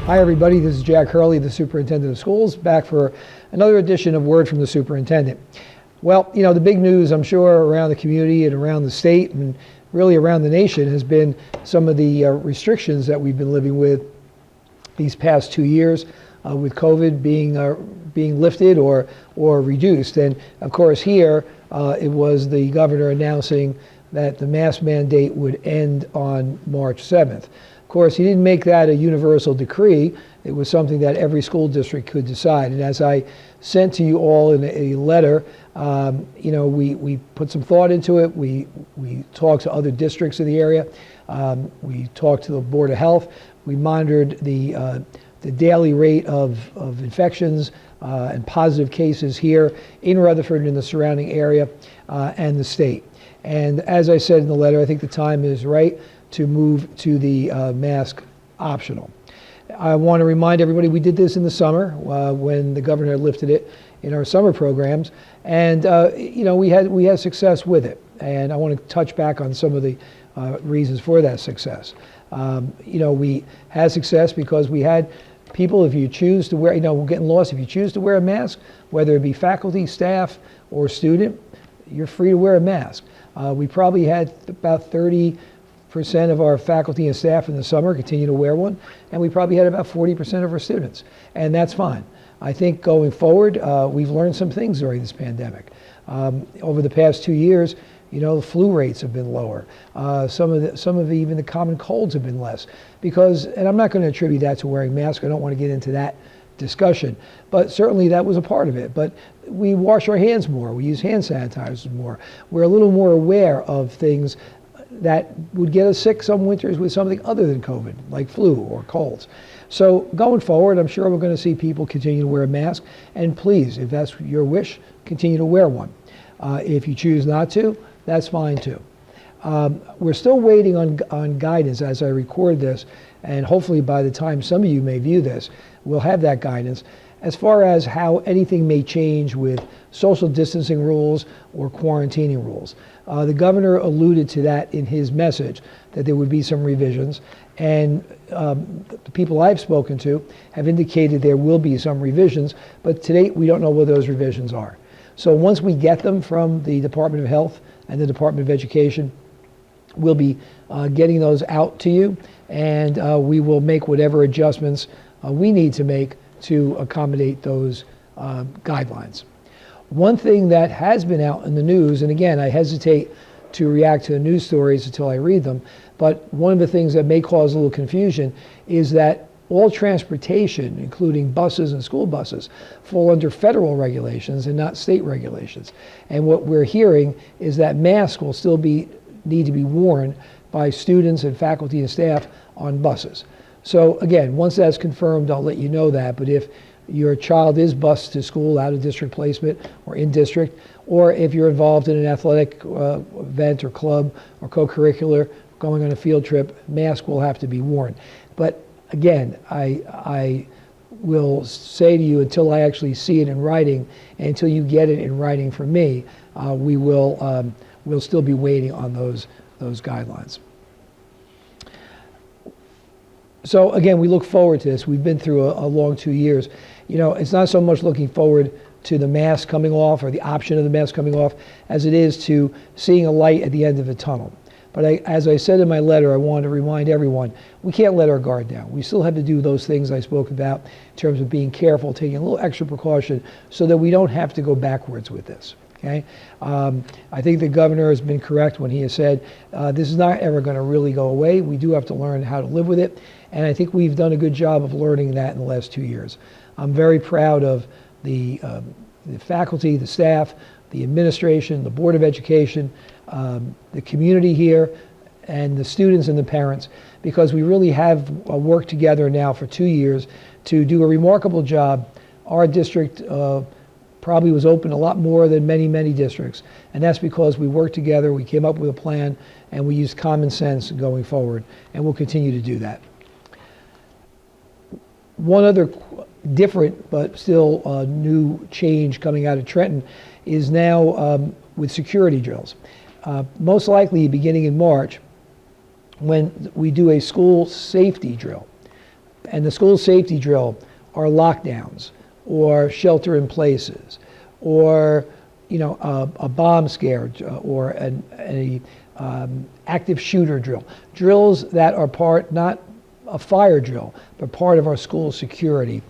Hi everybody, this is Jack Hurley, the Superintendent of Schools, back for another edition of Word from the Superintendent. Well, you know, the big news, I'm sure, around the community and around the state and really around the nation has been some of the restrictions that we've been living with these past 2 years with COVID being lifted or reduced. And of course here, it was the governor announcing that the mask mandate would end on March 7th. Of course, he didn't make that a universal decree. It was something that every school district could decide. And as I sent to you all in a letter, you know, we put some thought into it. We talked to other districts in the area. We talked to the Board of Health. We monitored the daily rate of infections and positive cases here in Rutherford and in the surrounding area and the state. And as I said in the letter, I think the time is right to move to the mask optional. I want to remind everybody we did this in the summer when the governor lifted it in our summer programs, and you know, we had success with it. And I want to touch back on some of the reasons for that success. You know, we had success because we had people, if you choose to wear, you know, we're getting lost, if you choose to wear a mask, whether it be faculty, staff, or student, you're free to wear a mask. We probably had about 30% of our faculty and staff in the summer continue to wear one, and we probably had about 40% of our students, and that's fine. I think going forward, we've learned some things during this pandemic. Over the past 2 years, you know, the flu rates have been lower. Some of even the common colds have been less because, and I'm not going to attribute that to wearing masks. I don't want to get into that discussion, but certainly that was a part of it. But we wash our hands more. We use hand sanitizers more. We're a little more aware of things that would get us sick some winters with something other than COVID, like flu or colds. So going forward, I'm sure we're going to see people continue to wear a mask. And please, if that's your wish, continue to wear one. If you choose not to, that's fine too. We're still waiting on guidance as I record this, and hopefully by the time some of you may view this, we'll have that guidance as far as how anything may change with social distancing rules or quarantining rules. The governor alluded to that in his message, that there would be some revisions, and the people I've spoken to have indicated there will be some revisions, but to date we don't know what those revisions are. So once we get them from the Department of Health and the Department of Education, we'll be getting those out to you, and we will make whatever adjustments we need to make to accommodate those guidelines. One thing that has been out in the news, and again, I hesitate to react to the news stories until I read them, but one of the things that may cause a little confusion is that all transportation, including buses and school buses, fall under federal regulations and not state regulations. And what we're hearing is that masks will still need to be worn by students and faculty and staff on buses. So again, once that's confirmed, I'll let you know that. But if your child is bused to school out of district placement or in district, or if you're involved in an athletic event or club or co-curricular going on a field trip, mask will have to be worn. But again, I will say to you, until I actually see it in writing, and until you get it in writing from me, we'll still be waiting on those guidelines. So again, we look forward to this. We've been through a long 2 years. You know, it's not so much looking forward to the mask coming off or the option of the mask coming off as it is to seeing a light at the end of the tunnel. But as I said in my letter, I want to remind everyone, we can't let our guard down. We still have to do those things I spoke about in terms of being careful, taking a little extra precaution so that we don't have to go backwards with this. Okay? I think the governor has been correct when he has said this is not ever going to really go away. We do have to learn how to live with it, and I think we've done a good job of learning that in the last 2 years. I'm very proud of the faculty, the staff, the administration, the Board of Education, the community here, and the students and the parents, because we really have worked together now for 2 years to do a remarkable job. Our district probably was open a lot more than many districts, and that's because we worked together, we came up with a plan, and we used common sense going forward, and we'll continue to do that. One other different but still new change coming out of Trenton is now with security drills. Most likely beginning in March, when we do a school safety drill. and the school safety drill are lockdowns or shelter in places or a bomb scare or an active shooter drill. Drills that are not a fire drill, but part of our school security.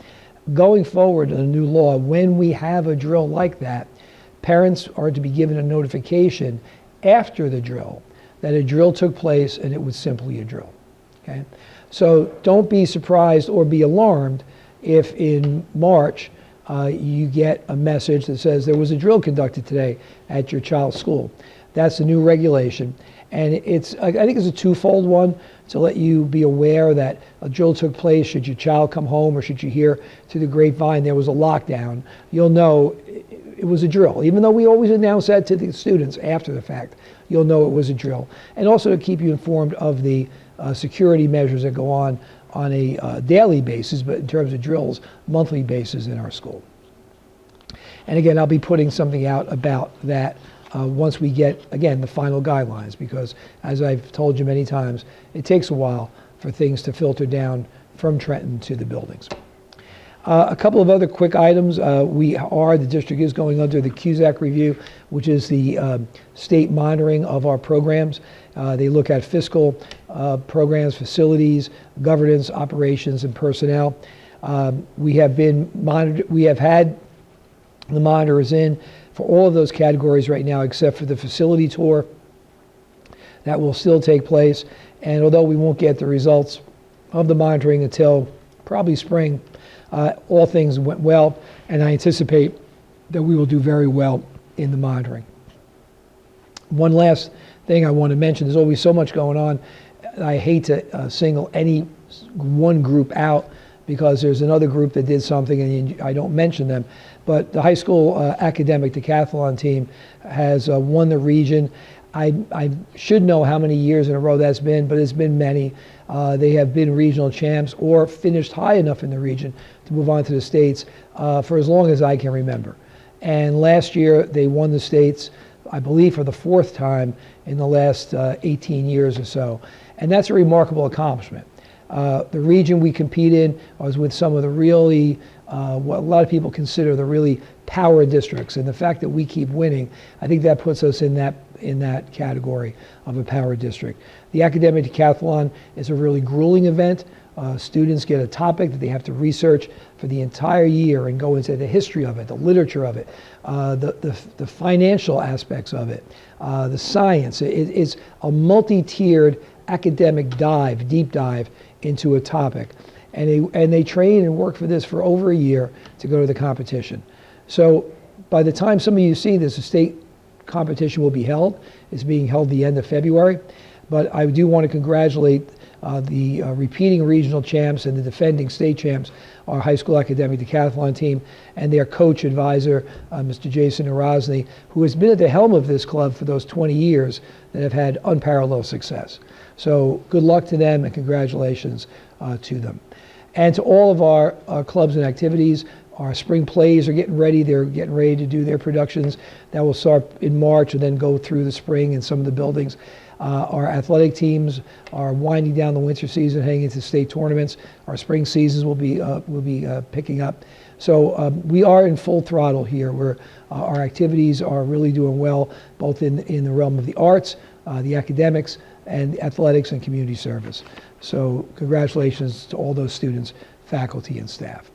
Going forward in a new law, when we have a drill like that, parents are to be given a notification after the drill that a drill took place and it was simply a drill. Okay? So don't be surprised or be alarmed if in March you get a message that says there was a drill conducted today at your child's school. That's the new regulation. And I think it's a twofold one to let you be aware that a drill took place should your child come home or should you hear through the grapevine there was a lockdown. You'll know it was a drill. Even though we always announce that to the students after the fact, you'll know it was a drill. And also to keep you informed of the security measures that go on a daily basis, but in terms of drills, monthly basis in our school. And again, I'll be putting something out about that once we get, again, the final guidelines, because as I've told you many times, it takes a while for things to filter down from Trenton to the buildings. A couple of other quick items. The district is going under the CUSAC review, which is the state monitoring of our programs. They look at fiscal programs, facilities, governance, operations, and personnel. We have had the monitors in for all of those categories right now, except for the facility tour. That will still take place. And although we won't get the results of the monitoring until probably spring, all things went well, and I anticipate that we will do very well in the monitoring. One last thing I want to mention, there's always so much going on. I hate to single any one group out because there's another group that did something and I don't mention them. But the high school academic decathlon team has won the region. I should know how many years in a row that's been, but it's been many. They have been regional champs or finished high enough in the region to move on to the states for as long as I can remember. And last year they won the states, I believe, for the fourth time in the last 18 years or so. And that's a remarkable accomplishment. The region we compete in was with some of the really, what a lot of people consider the really power districts. And the fact that we keep winning, I think that puts us in that category of a power district. The academic decathlon is a really grueling event. Students get a topic that they have to research for the entire year and go into the history of it, the literature of it, the financial aspects of it, the science. It's a multi-tiered academic deep dive into a topic. And they train and work for this for over a year to go to the competition. So by the time some of you see this, the state competition will be held. It's being held the end of February. But I do want to congratulate the repeating regional champs and the defending state champs, our high school academic decathlon team, and their coach advisor, Mr. Jason Erosny, who has been at the helm of this club for those 20 years that have had unparalleled success. So good luck to them and congratulations to them. And to all of our clubs and activities, our spring plays are getting ready. They're getting ready to do their productions. That will start in March and then go through the spring in some of the buildings. Our athletic teams are winding down the winter season, heading into state tournaments. Our spring seasons will be picking up. So we are in full throttle here, where our activities are really doing well, both in the realm of the arts, the academics, and athletics and community service. So congratulations to all those students, faculty, and staff.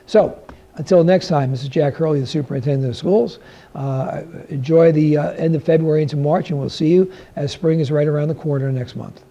So until next time, this is Jack Hurley, the Superintendent of Schools. Enjoy the end of February into March, and we'll see you as spring is right around the corner next month.